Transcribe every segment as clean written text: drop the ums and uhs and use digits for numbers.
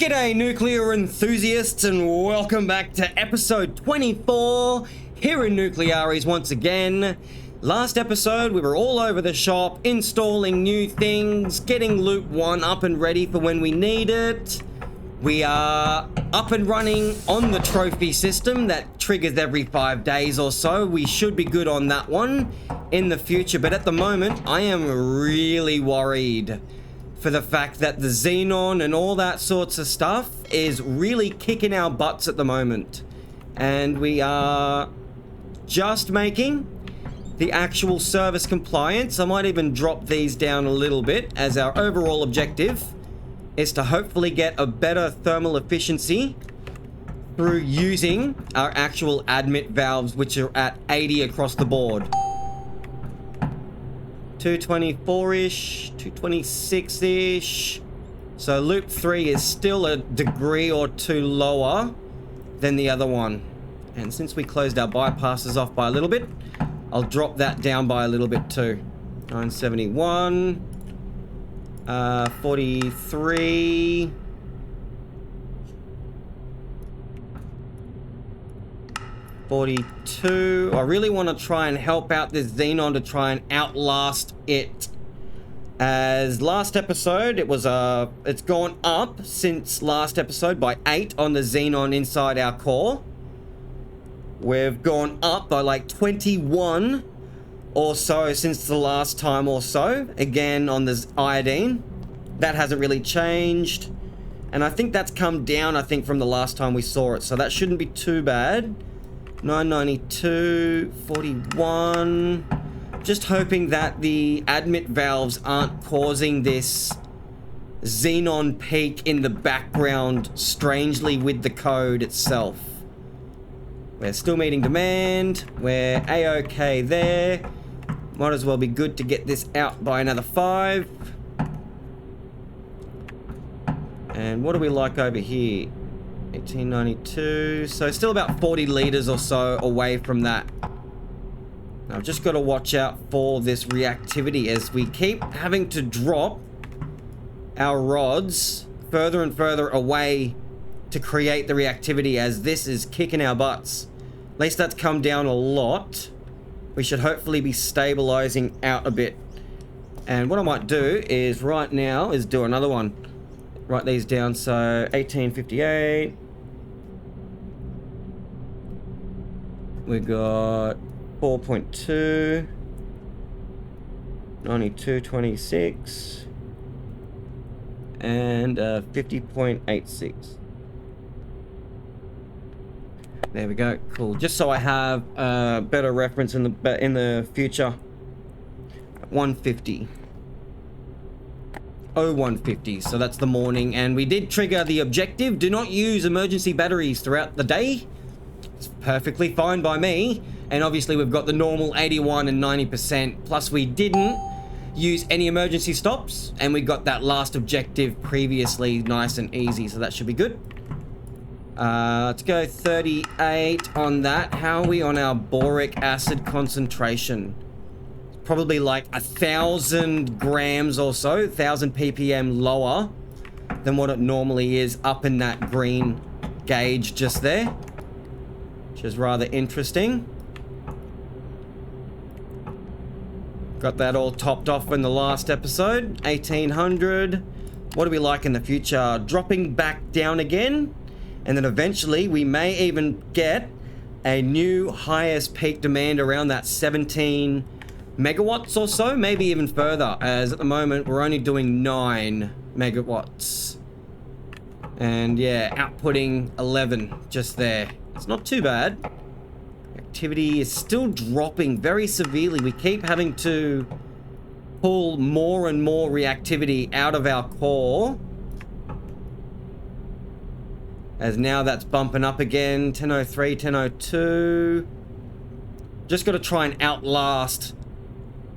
G'day nuclear enthusiasts and welcome back to episode 24 here in Nuclearies once again. Last episode we were all over the shop installing new things, getting loop 1 up and ready for when we need it. We are up and running on the trophy system that triggers every 5 days or so. We should be good on that one in the future, but at the moment I am really worried for the fact that the xenon and all that sorts of stuff is really kicking our butts at the moment. And we are just making the actual service compliance. I might even drop these down a little bit, as our overall objective is to hopefully get a better thermal efficiency through using our actual admit valves, which are at 80 across the board. 224-ish, 226-ish. So loop 3 is still a degree or two lower than the other one. And since we closed our bypasses off by a little bit, I'll drop that down by a little bit too. 971, 43, 42. I really want to try and help out this xenon to try and outlast it. As last episode, it's gone up since last episode by 8 on the xenon inside our core. We've gone up by like 21 or so since the last time or so. Again on the iodine. That hasn't really changed. And I think that's come down, I think, from the last time we saw it. So that shouldn't be too bad. 992, 41. Just hoping that the admit valves aren't causing this xenon peak in the background strangely with the code itself. We're still meeting demand. We're A-OK there. Might as well be good to get this out by another 5. And what do we like over here? 1892, so still about 40 liters or so away from that. Now, I've just got to watch out for this reactivity as we keep having to drop our rods further and further away to create the reactivity, as this is kicking our butts. At least that's come down a lot. We should hopefully be stabilizing out a bit. And what I might do is right now is do another one. Write these down. So 1858. We got 4.2, 92.26, and 50.86. There we go. Cool. Just so I have a better reference in the future. 150. 0150. So that's the morning, and we did trigger the objective. Do not use emergency batteries throughout the day. It's perfectly fine by me. And obviously we've got the normal 81 and 90%. Plus we didn't use any emergency stops, and we got that last objective previously nice and easy. So that should be good. Let's go 38 on that. How are we on our boric acid concentration? Probably like 1,000 grams or so, 1,000 ppm lower than what it normally is up in that green gauge just there, which is rather interesting. Got that all topped off in the last episode. 1,800. What do we like in the future? Dropping back down again, and then eventually we may even get a new highest peak demand around that 17 megawatts or so, maybe even further, as at the moment we're only doing 9 megawatts. And yeah, outputting 11 just there. It's not too bad. Activity is still dropping very severely. We keep having to pull more and more reactivity out of our core, as now that's bumping up again. 1003, 1002. Just got to try and outlast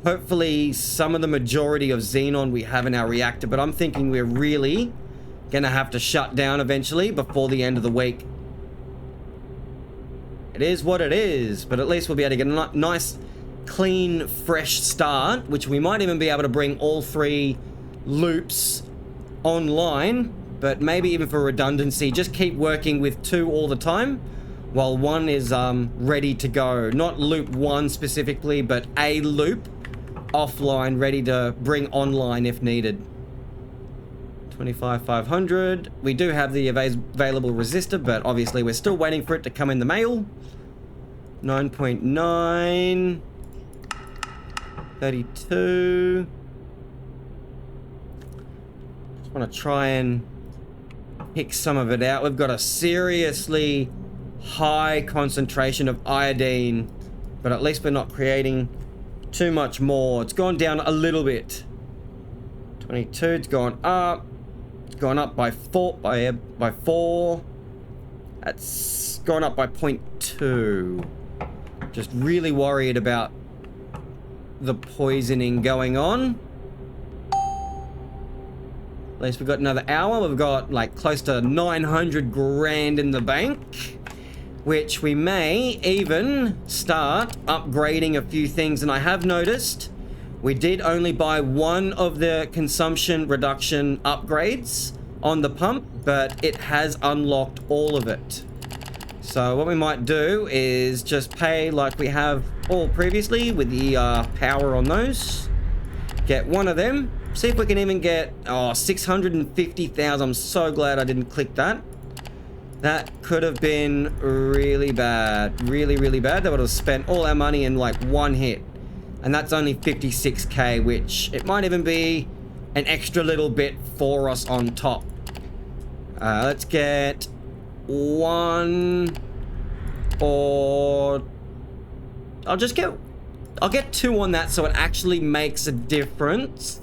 hopefully some of the majority of xenon we have in our reactor, but I'm thinking we're really gonna have to shut down eventually before the end of the week. It is what it is, but at least we'll be able to get a nice, clean, fresh start, which we might even be able to bring all 3 loops online but maybe even for redundancy, just keep working with 2 all the time, while 1 is ready to go. Not loop 1 specifically, but a loop offline ready to bring online if needed. 25,500. We do have the available resistor, but obviously we're still waiting for it to come in the mail. 9.9. 32. Just want to try and pick some of it out. We've got a seriously high concentration of iodine, but at least we're not creating too much more. It's gone down a little bit. 22. It's gone up. It's gone up by 4. By 4. That's gone up by 0.2. Just really worried about the poisoning going on. At least we've got another hour. We've got like close to 900 grand in the bank, which we may even start upgrading a few things. And I have noticed we did only buy 1 of the consumption reduction upgrades on the pump, but it has unlocked all of it. So what we might do is just pay like we have all previously with the power on those. Get 1 of them. See if we can even get 650,000. I'm so glad I didn't click that. That could have been really bad. Really, really bad. That would have spent all our money in like 1 hit. And that's only 56k, which it might even be an extra little bit for us on top. Let's get 1, or I'll get 2 on that, so it actually makes a difference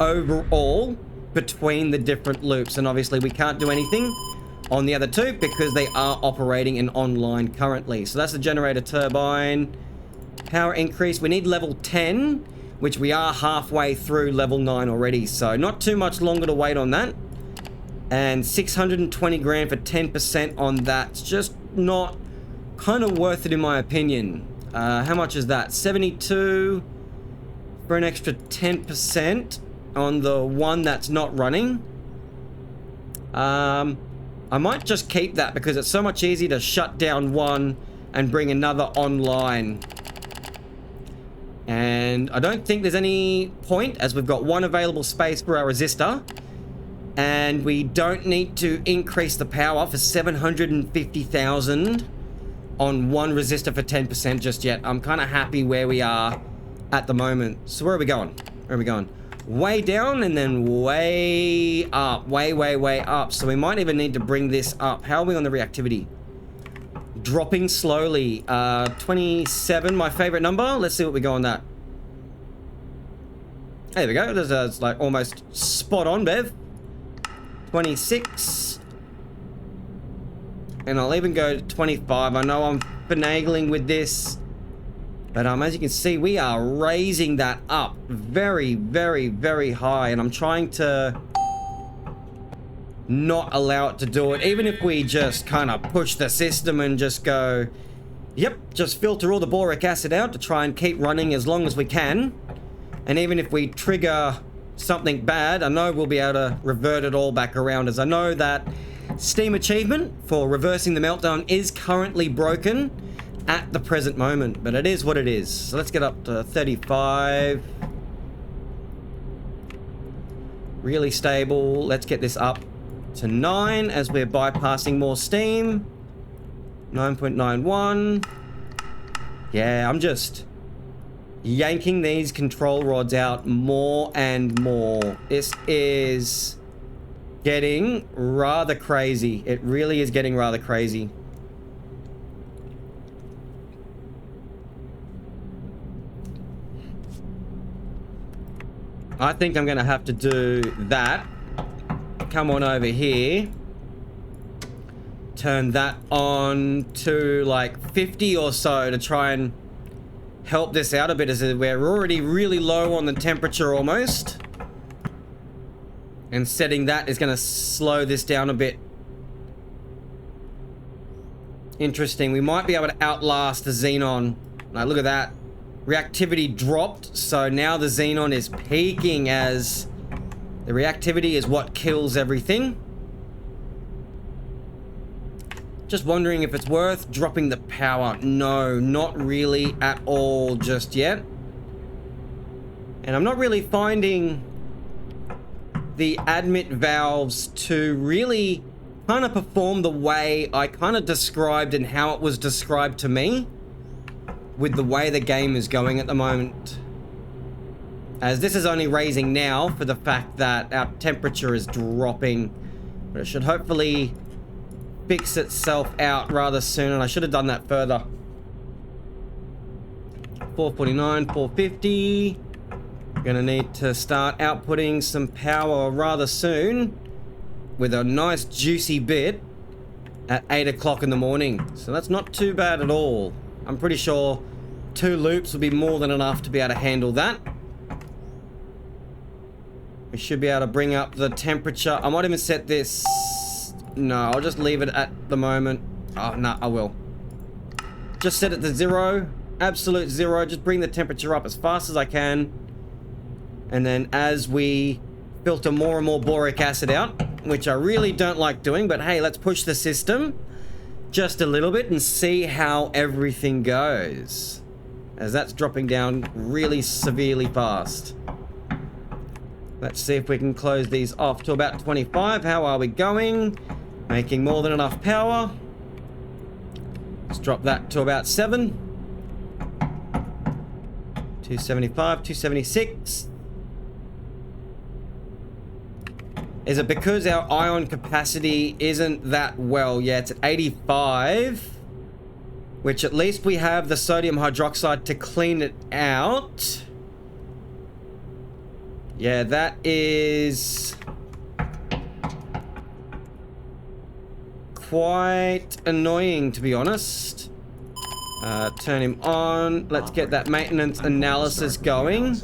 overall between the different loops. And obviously we can't do anything on the other 2 because they are operating and online currently. So that's the generator turbine. Power increase. We need level 10, which we are halfway through level 9 already, so not too much longer to wait on that. And 620 grand for 10% on that. It's just not kind of worth it in my opinion. How much is that? 72 for an extra 10% on the one that's not running. I might just keep that because it's so much easier to shut down 1 and bring another online. And I don't think there's any point, as we've got 1 available space for our resistor. And we don't need to increase the power for 750,000 on 1 resistor for 10% just yet. I'm kind of happy where we are at the moment. So where are we going? Where are we going? Way down and then way up. Way up. So we might even need to bring this up. How are we on the reactivity? Dropping slowly. 27, my favorite number. Let's see what we go on that. There we go. There's like almost spot on, Bev. 26. And I'll even go to 25. I know I'm finagling with this, but as you can see, we are raising that up very, very, very high, and I'm trying to not allow it to do it. Even if we just kind of push the system and just go, yep, just filter all the boric acid out to try and keep running as long as we can. And even if we trigger something bad, I know we'll be able to revert it all back around, as I know that Steam achievement for reversing the meltdown is currently broken at the present moment, but it is what it is. So let's get up to 35. Really stable. Let's get this up to 9 as we're bypassing more steam. 9.91. Yeah, I'm just yanking these control rods out more and more. This is getting rather crazy. It really is getting rather crazy. I think I'm gonna have to do that. Come on over here. Turn that on to like 50 or so to try and help this out a bit, as we're already really low on the temperature almost. And setting that is going to slow this down a bit. Interesting. We might be able to outlast the xenon. Now look at that. Reactivity dropped, so now the xenon is peaking as The reactivity is what kills everything. Just wondering if it's worth dropping the power. No, not really at all just yet. And I'm not really finding the admit valves to really kind of perform the way I kind of described and how it was described to me with the way the game is going at the moment. As this is only raising now for the fact that our temperature is dropping, but it should hopefully fix itself out rather soon, and I should have done that further. 449, 450. Gonna need to start outputting some power rather soon with a nice juicy bit at 8 o'clock in the morning. So that's not too bad at all. I'm pretty sure 2 loops will be more than enough to be able to handle that. We should be able to bring up the temperature. I might even set this. No, I'll just leave it at the moment. Oh, no, I will. Just set it to 0. Absolute 0. Just bring the temperature up as fast as I can. And then as we filter more and more boric acid out, which I really don't like doing, but hey, let's push the system just a little bit and see how everything goes. As that's dropping down really severely fast. Let's see if we can close these off to about 25. How are we going? Making more than enough power. Let's drop that to about 7. 275, 276. Is it because our ion capacity isn't that well? Yeah, it's at 85. Which at least we have the sodium hydroxide to clean it out. Yeah, that is quite annoying, to be honest. Turn him on. Let's get that maintenance analysis going.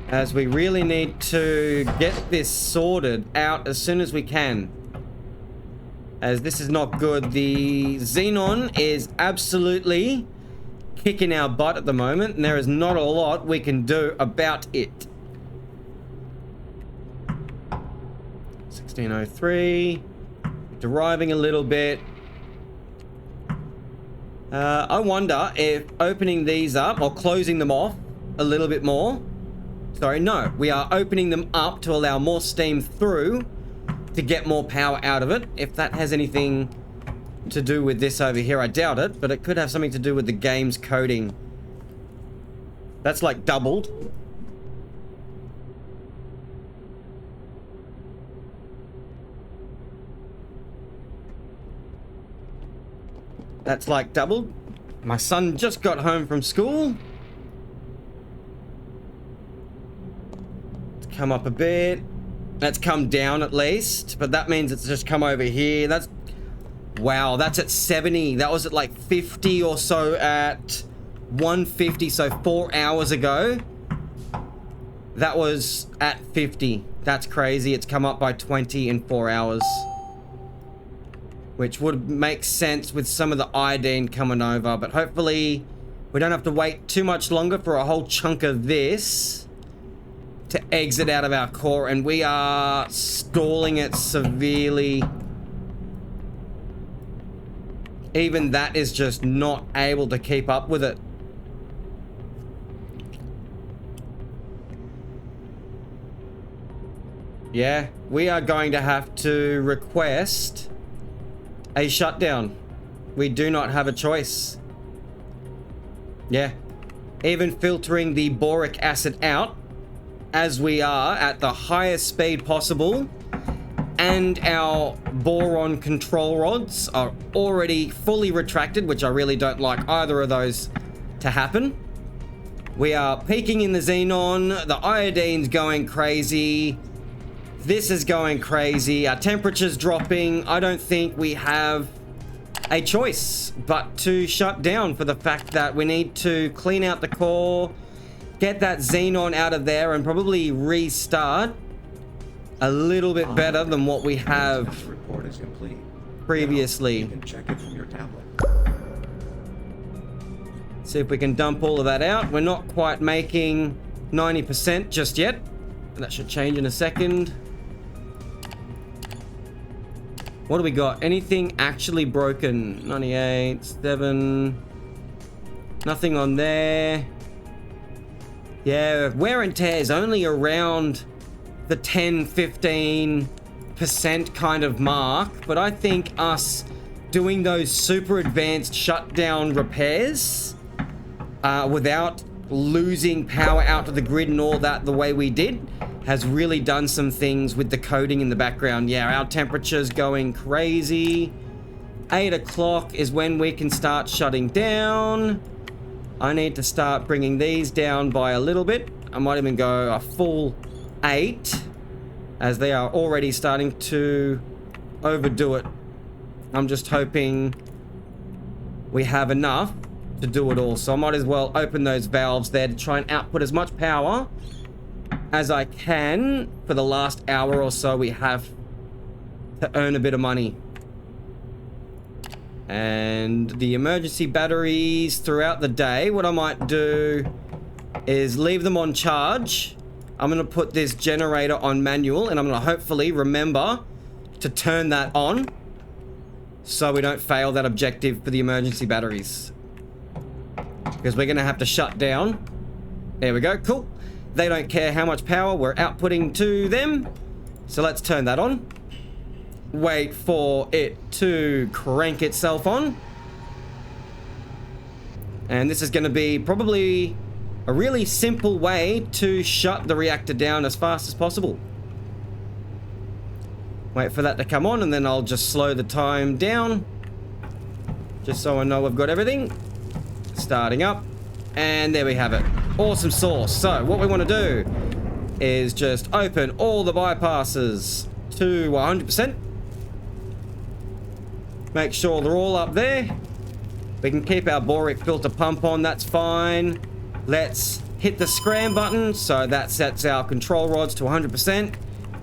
As we really need to get this sorted out as soon as we can. As this is not good. The xenon is absolutely kicking our butt at the moment, and there is not a lot we can do about it. 1603. Deriving a little bit. I wonder if opening these up or closing them off a little bit more. Sorry, no. We are opening them up to allow more steam through to get more power out of it. If that has anything to do with this over here, I doubt it, but it could have something to do with the game's coding. That's like doubled. That's like doubled. My son just got home from school. Let's come up a bit. Let's come down at least, but that means it's just come over here. That's, wow, that's at 70. That was at like 50 or so at 150, so 4 hours ago. That was at 50. That's crazy. It's come up by 20 in 4 hours. Which would make sense with some of the iodine coming over, but hopefully we don't have to wait too much longer for a whole chunk of this to exit out of our core, and we are stalling it severely. Even that is just not able to keep up with it. Yeah, we are going to have to request a shutdown. We do not have a choice. Yeah. Even filtering the boric acid out as we are at the highest speed possible, and our boron control rods are already fully retracted, which I really don't like either of those to happen. We are peaking in the xenon, the iodine's going crazy. This is going crazy. Our temperature's dropping. I don't think we have a choice but to shut down for the fact that we need to clean out the core, get that xenon out of there, and probably restart a little bit better than what we have report is complete. Previously. You can check it from your tablet. See if we can dump all of that out. We're not quite making 90% just yet. That should change in a second. What do we got? Anything actually broken? 98, 7. Nothing on there. Yeah, wear and tear is only around the 10-15% kind of mark, but I think us doing those super advanced shutdown repairs without losing power out to the grid and all that the way we did has really done some things with the coding in the background. Yeah, our temperature's going crazy. 8 o'clock is when we can start shutting down. I need to start bringing these down by a little bit. I might even go a full 8, as they are already starting to overdo it. I'm just hoping we have enough to do it all. So I might as well open those valves there to try and output as much power as I can for the last hour or so we have to earn a bit of money. And the emergency batteries throughout the day, what I might do is leave them on charge. I'm going to put this generator on manual, and I'm going to hopefully remember to turn that on so we don't fail that objective for the emergency batteries, because we're going to have to shut down. There we go. Cool. They don't care how much power we're outputting to them, so let's turn that on. Wait for it to crank itself on. And this is going to be probably a really simple way to shut the reactor down as fast as possible. Wait for that to come on, and then I'll just slow the time down, just so I know I've got everything. Starting up, and there we have it. Awesome sauce. So what we want to do is just open all the bypasses to 100%. Make sure they're all up there. We can keep our boric filter pump on, that's fine. Let's hit the scram button, so that sets our control rods to 100%.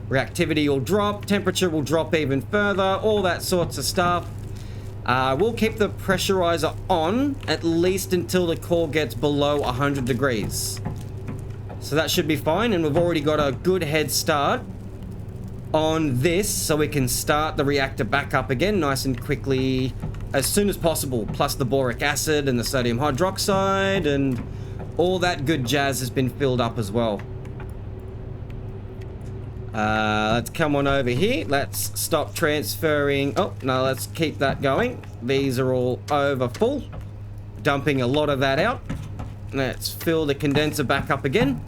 Reactivity will drop, temperature will drop even further, all that sorts of stuff. We'll keep the pressurizer on at least until the core gets below 100 degrees. So that should be fine, and we've already got a good head start on this, so we can start the reactor back up again nice and quickly as soon as possible. Plus the boric acid and the sodium hydroxide and all that good jazz has been filled up as well. Let's come on over here. Let's stop transferring. Oh, no, let's keep that going. These are all over full. Dumping a lot of that out. Let's fill the condenser back up again,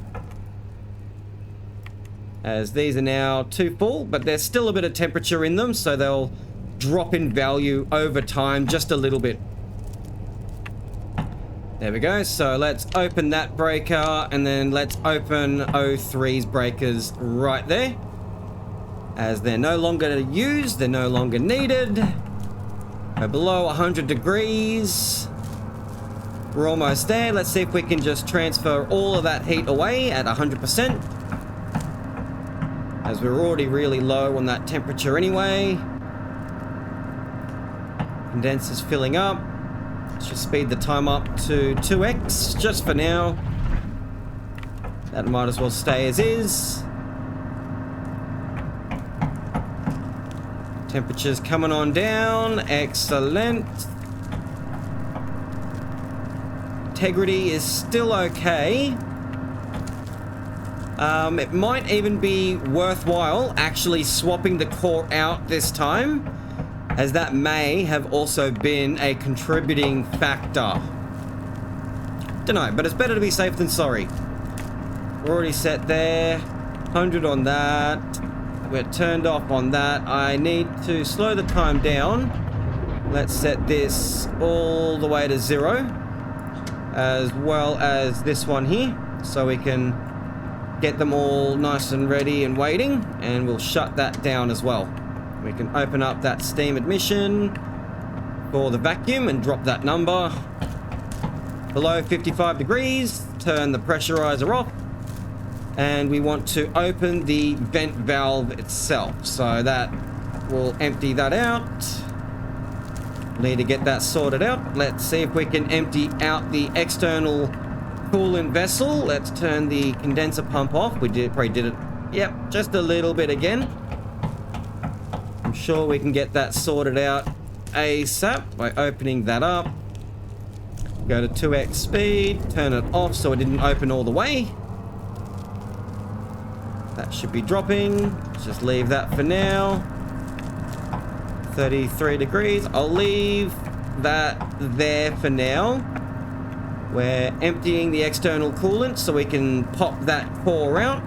as these are now too full, but there's still a bit of temperature in them, so they'll drop in value over time just a little bit. There we go. So let's open that breaker, and then let's open O3's breakers right there, as they're no longer used, they're no longer needed. We're below 100 degrees. We're almost there. Let's see if we can just transfer all of that heat away at 100%, as we're already really low on that temperature anyway. Condenser's filling up. Let's just speed the time up to 2x just for now. That might as well stay as is. Temperature's coming on down. Excellent. Integrity is still okay. It might even be worthwhile actually swapping the core out this time, as that may have also been a contributing factor. Dunno, but it's better to be safe than sorry. We're already set there. 100 on that. We're turned off on that. I need to slow the time down. Let's set this all the way to 0, as well as this one here, so we can get them all nice and ready and waiting, and we'll shut that down as well. We can open up that steam admission for the vacuum and drop that number below 55 degrees. Turn the pressurizer off, and we want to open the vent valve itself, so that will empty that out. Need to get that sorted out. Let's see if we can empty out the external coolant vessel. Let's turn the condenser pump off. We probably did it. Yep, just a little bit again. I'm sure we can get that sorted out ASAP by opening that up. Go to 2x speed, turn it off so it didn't open all the way. That should be dropping. Let's just leave that for now. 33 degrees. I'll leave that there for now. We're emptying the external coolant so we can pop that core out.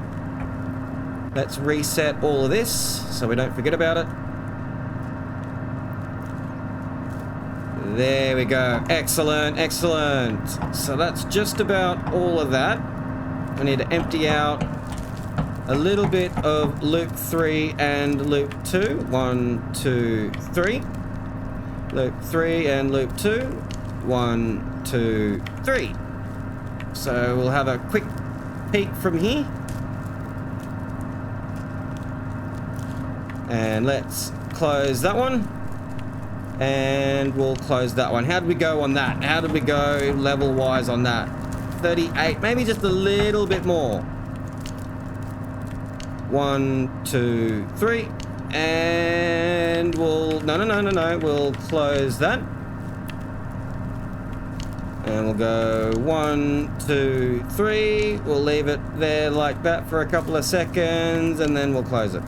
Let's reset all of this so we don't forget about it. There we go. Excellent, excellent. So that's just about all of that. I need to empty out a little bit of loop 3 and loop 2. 1, 2, 3. Loop 3 and loop 2. 1, 2, 3. So we'll have a quick peek from here. And let's close that one. And we'll close that one. How did we go on that? How did we go level-wise on that? 38, maybe just a little bit more. 1, 2, 3. And we'll... No. We'll close that. And we'll go 1, 2, 3. We'll leave it there like that for a couple of seconds. And then we'll close it.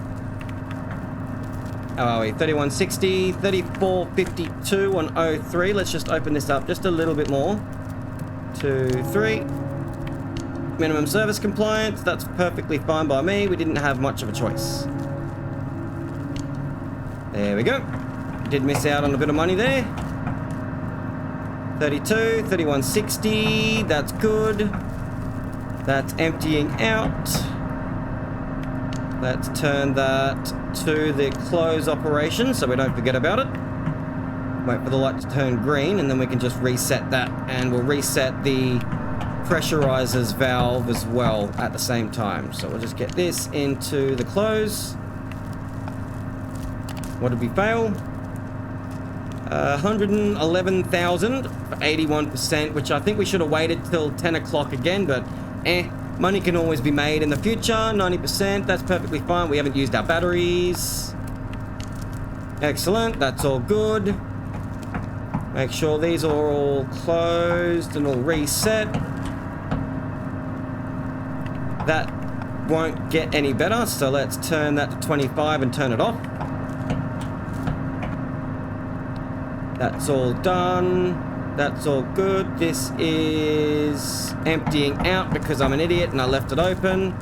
How are we? 3160, 3452 on 03. Let's just open this up just a little bit more. 2, 3. Minimum service compliance. That's perfectly fine by me. We didn't have much of a choice. There we go. Did miss out on a bit of money there. 32, 3160. That's good. That's emptying out. Let's turn that to the close operation so we don't forget about it. Wait for the light to turn green and then we can just reset that, and we'll reset the pressurizers valve as well at the same time. So we'll just get this into the close. What did we fail? 111,000 for 81%, which I think we should have waited till 10 o'clock again, but money can always be made in the future. 90%, that's perfectly fine. We haven't used our batteries. Excellent, that's all good. Make sure these are all closed and all reset. That won't get any better, so let's turn that to 25 and turn it off. That's all done. That's all good. This is emptying out because I'm an idiot and I left it open.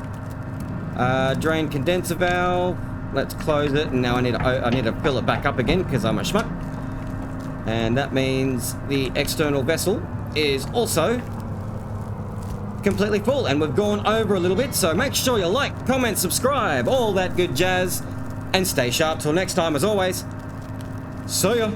Drain condenser valve. Let's close it, and now I need to fill it back up again because I'm a schmuck. And that means the external vessel is also completely full, and we've gone over a little bit, so make sure you like, comment, subscribe, all that good jazz, and stay sharp till next time. As always, see ya.